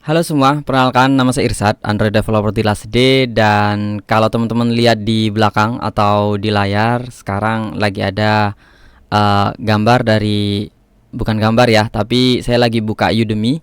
Halo semua, perkenalkan nama saya Irsad, Android developer di Last Day. Dan kalau teman-teman lihat di belakang atau di layar, sekarang lagi ada gambar dari, bukan gambar ya, tapi saya lagi buka Udemy.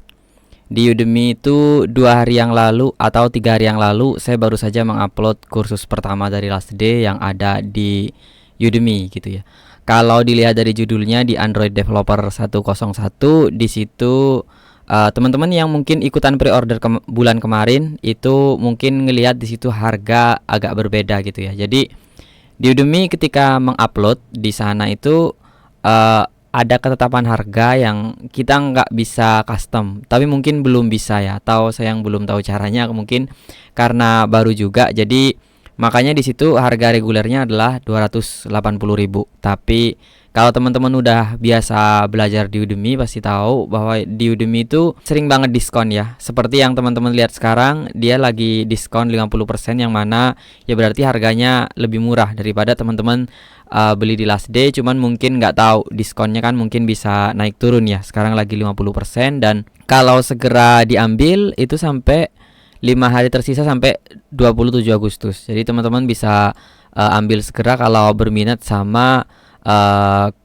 Di Udemy itu 2 hari yang lalu atau 3 hari yang lalu saya baru saja mengupload kursus pertama dari Last Day yang ada di Udemy gitu ya. Kalau dilihat dari judulnya di Android Developer 101, di situ teman-teman yang mungkin ikutan pre-order bulan kemarin itu mungkin ngelihat di situ harga agak berbeda gitu ya. Jadi di Udemy ketika mengupload di sana itu ada ketetapan harga yang kita nggak bisa custom, tapi mungkin belum bisa ya, atau saya yang belum tahu caranya mungkin karena baru juga. Jadi makanya di situ harga regulernya adalah 280.000. Tapi kalau teman-teman udah biasa belajar di Udemy pasti tahu bahwa di Udemy itu sering banget diskon ya. Seperti yang teman-teman lihat sekarang, dia lagi diskon 50%, yang mana ya berarti harganya lebih murah daripada teman-teman beli di Last Day. Cuman mungkin nggak tahu diskonnya kan mungkin bisa naik turun ya. Sekarang lagi 50%, dan kalau segera diambil itu sampai 5 hari tersisa sampai 27 Agustus. Jadi teman-teman bisa ambil segera kalau berminat sama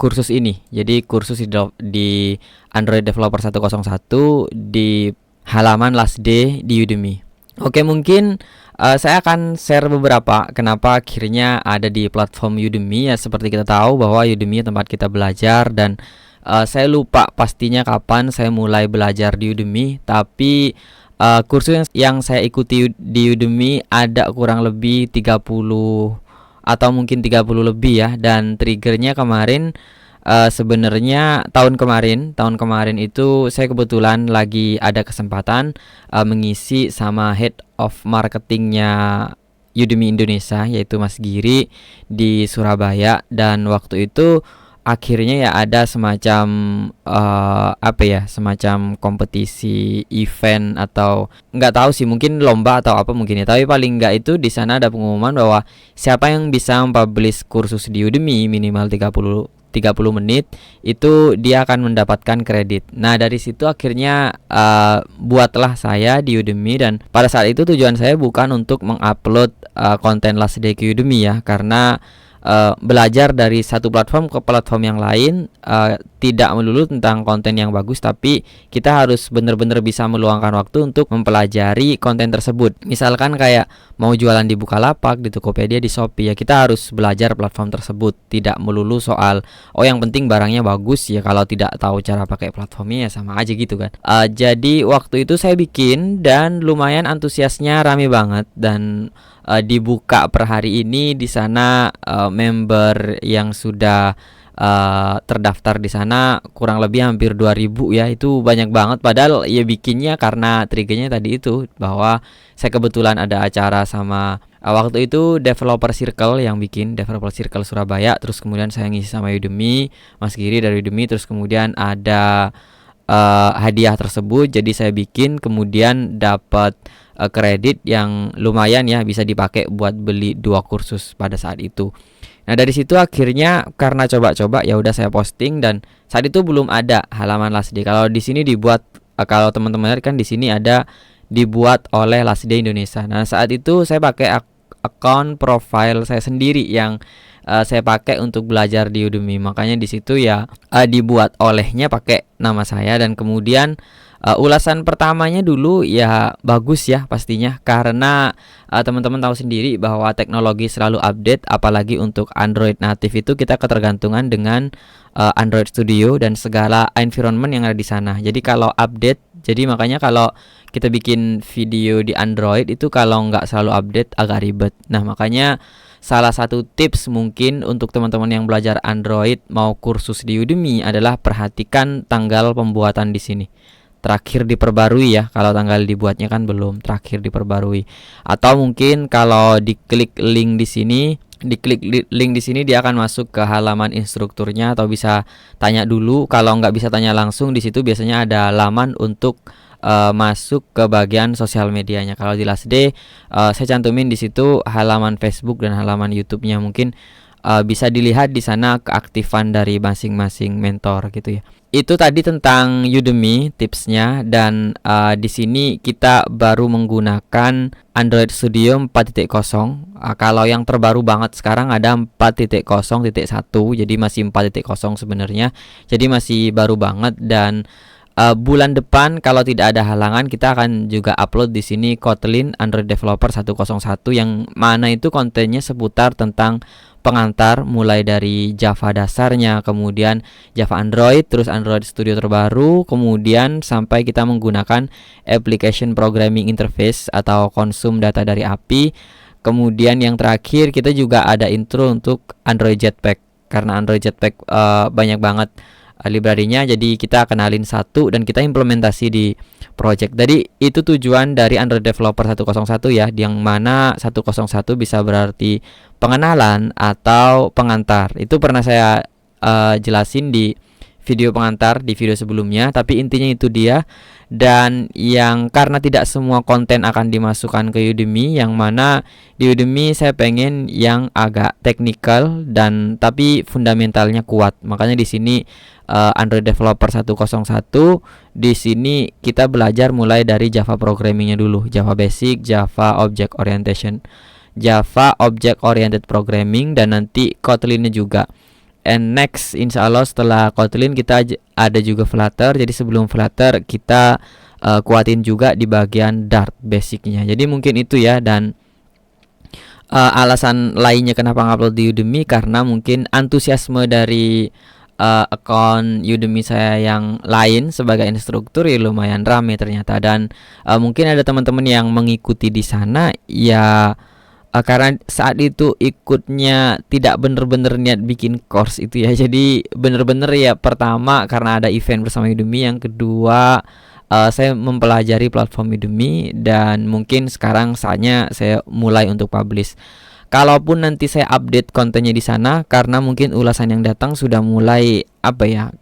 kursus ini. Jadi kursus di Android Developer 101 di halaman Last Day di Udemy. Oke, mungkin saya akan share beberapa kenapa akhirnya ada di platform Udemy ya. Seperti kita tahu bahwa Udemy tempat kita belajar, dan saya lupa pastinya kapan saya mulai belajar di Udemy, tapi kursus yang saya ikuti di Udemy ada kurang lebih 30 atau mungkin 30 lebih ya. Dan triggernya kemarin, sebenarnya tahun kemarin itu saya kebetulan lagi ada kesempatan mengisi sama head of marketingnya Udemy Indonesia, yaitu Mas Giri di Surabaya. Dan waktu itu akhirnya ya ada semacam semacam kompetisi event, atau nggak tahu sih, mungkin lomba atau apa mungkin ya. Tapi paling nggak itu di sana ada pengumuman bahwa siapa yang bisa mempublish kursus di Udemy minimal 30 menit itu dia akan mendapatkan kredit. Nah, dari situ akhirnya buatlah saya di Udemy. Dan pada saat itu tujuan saya bukan untuk mengupload konten Last Day ke Udemy ya, karena belajar dari satu platform ke platform yang lain tidak melulu tentang konten yang bagus, tapi kita harus benar-benar bisa meluangkan waktu untuk mempelajari konten tersebut. Misalkan kayak mau jualan di Bukalapak, di Tokopedia, di Shopee ya, kita harus belajar platform tersebut. Tidak melulu soal yang penting barangnya bagus ya, kalau tidak tahu cara pakai platformnya ya sama aja gitu kan. Jadi waktu itu saya bikin dan lumayan antusiasnya, rame banget. Dan dibuka per hari ini di sana member yang sudah terdaftar di sana kurang lebih hampir 2000 ya. Itu banyak banget, padahal ya bikinnya karena triggernya tadi itu bahwa saya kebetulan ada acara sama waktu itu Developer Circle yang bikin, Developer Circle Surabaya. Terus kemudian saya ngisi sama Udemy, Mas Giri dari Udemy. Terus kemudian ada hadiah tersebut, jadi saya bikin, kemudian dapat kredit yang lumayan ya, bisa dipakai buat beli 2 kursus pada saat itu. Nah, dari situ akhirnya karena coba-coba ya udah saya posting. Dan saat itu belum ada halaman Last Day. Kalau di sini dibuat, kalau teman-teman lihat kan di sini ada dibuat oleh Last Day Indonesia. Nah, saat itu saya pakai akun profile saya sendiri yang saya pakai untuk belajar di Udemy. Makanya di situ ya dibuat olehnya pakai nama saya. Dan kemudian ulasan pertamanya dulu ya bagus ya pastinya, karena teman-teman tahu sendiri bahwa teknologi selalu update, apalagi untuk Android native itu kita ketergantungan dengan Android Studio dan segala environment yang ada di sana. Jadi kalau update, jadi makanya kalau kita bikin video di Android itu kalau nggak selalu update agak ribet. Nah, makanya salah satu tips mungkin untuk teman-teman yang belajar Android mau kursus di Udemy adalah perhatikan tanggal pembuatan di sini. Terakhir diperbarui ya, kalau tanggal dibuatnya kan belum, terakhir diperbarui. Atau mungkin kalau diklik link di sini, dia akan masuk ke halaman instrukturnya, atau bisa tanya dulu. Kalau nggak bisa tanya langsung, di situ biasanya ada laman untuk masuk ke bagian sosial medianya. Kalau di Last Day saya cantumin di situ halaman Facebook dan halaman YouTube-nya. Mungkin bisa dilihat di sana keaktifan dari masing-masing mentor gitu ya. Itu tadi tentang Udemy tipsnya, dan di sini kita baru menggunakan Android Studio 4.0. Kalau yang terbaru banget sekarang ada 4.0.1, jadi masih 4.0 sebenarnya. Jadi masih baru banget, dan bulan depan kalau tidak ada halangan kita akan juga upload di sini Kotlin Android Developer 101, yang mana itu kontennya seputar tentang pengantar mulai dari Java dasarnya, kemudian Java Android, terus Android Studio terbaru, kemudian sampai kita menggunakan Application Programming Interface atau konsum data dari API. Kemudian yang terakhir kita juga ada intro untuk Android Jetpack, karena Android Jetpack banyak banget library-nya, jadi kita kenalin satu dan kita implementasi di project. Jadi itu tujuan dari Android Developer 101 ya, yang mana 101 bisa berarti pengenalan atau pengantar. Itu pernah saya jelasin di video pengantar di video sebelumnya, tapi intinya itu dia. Dan yang karena tidak semua konten akan dimasukkan ke Udemy, yang mana di Udemy saya pengen yang agak teknikal dan tapi fundamentalnya kuat. Makanya di sini Android Developer 101, di sini kita belajar mulai dari Java programmingnya dulu, Java Basic, Java Object Orientation, Java Object Oriented Programming, dan nanti Kotlinnya juga. And next, insya Allah setelah Kotlin kita ada juga Flutter. Jadi sebelum Flutter kita kuatin juga di bagian Dart basicnya. Jadi mungkin itu ya. Dan alasan lainnya kenapa ngupload di Udemy, karena mungkin antusiasme dari akun Udemy saya yang lain sebagai instruktur ya lumayan rame ternyata. Dan mungkin ada teman-teman yang mengikuti di sana ya, karena saat itu ikutnya tidak bener-bener niat bikin course itu ya. Jadi bener-bener ya, pertama karena ada event bersama Udemy, yang kedua saya mempelajari platform Udemy, dan mungkin sekarang saatnya saya mulai untuk publish. Kalaupun nanti saya update kontennya di sana, karena mungkin ulasan yang datang sudah mulai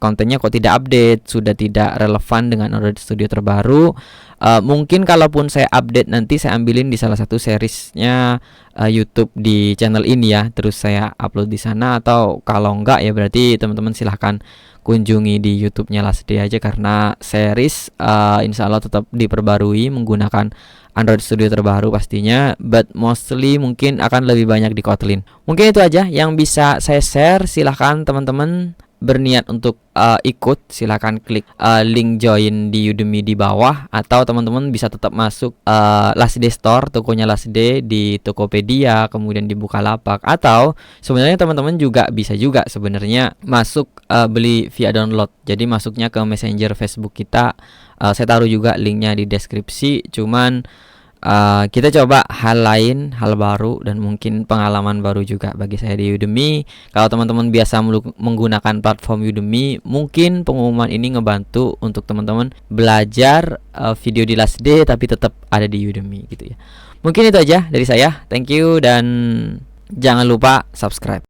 kontennya kok tidak update, sudah tidak relevan dengan Android Studio terbaru. Mungkin kalaupun saya update nanti saya ambilin di salah satu seriesnya YouTube di channel ini ya, terus saya upload di sana. Atau kalau enggak ya berarti teman-teman silahkan kunjungi di YouTube-nya Last Day aja, karena series insya Allah tetap diperbarui menggunakan Android Studio terbaru pastinya, but mostly mungkin akan lebih banyak di Kotlin. Mungkin itu aja yang bisa saya share. Silahkan teman-teman berniat untuk ikut, silahkan klik link join di Udemy di bawah, atau teman-teman bisa tetap masuk Last Day Store, tokonya Last Day di Tokopedia, kemudian di Bukalapak, atau sebenarnya teman-teman juga bisa juga sebenarnya masuk beli via download. Jadi masuknya ke Messenger Facebook kita, saya taruh juga linknya di deskripsi. Cuman kita coba hal lain, hal baru, dan mungkin pengalaman baru juga bagi saya di Udemy. Kalau teman-teman biasa menggunakan platform Udemy, mungkin pengumuman ini ngebantu untuk teman-teman belajar video di Last Day tapi tetap ada di Udemy gitu ya. Mungkin itu aja dari saya. Thank you, dan jangan lupa subscribe.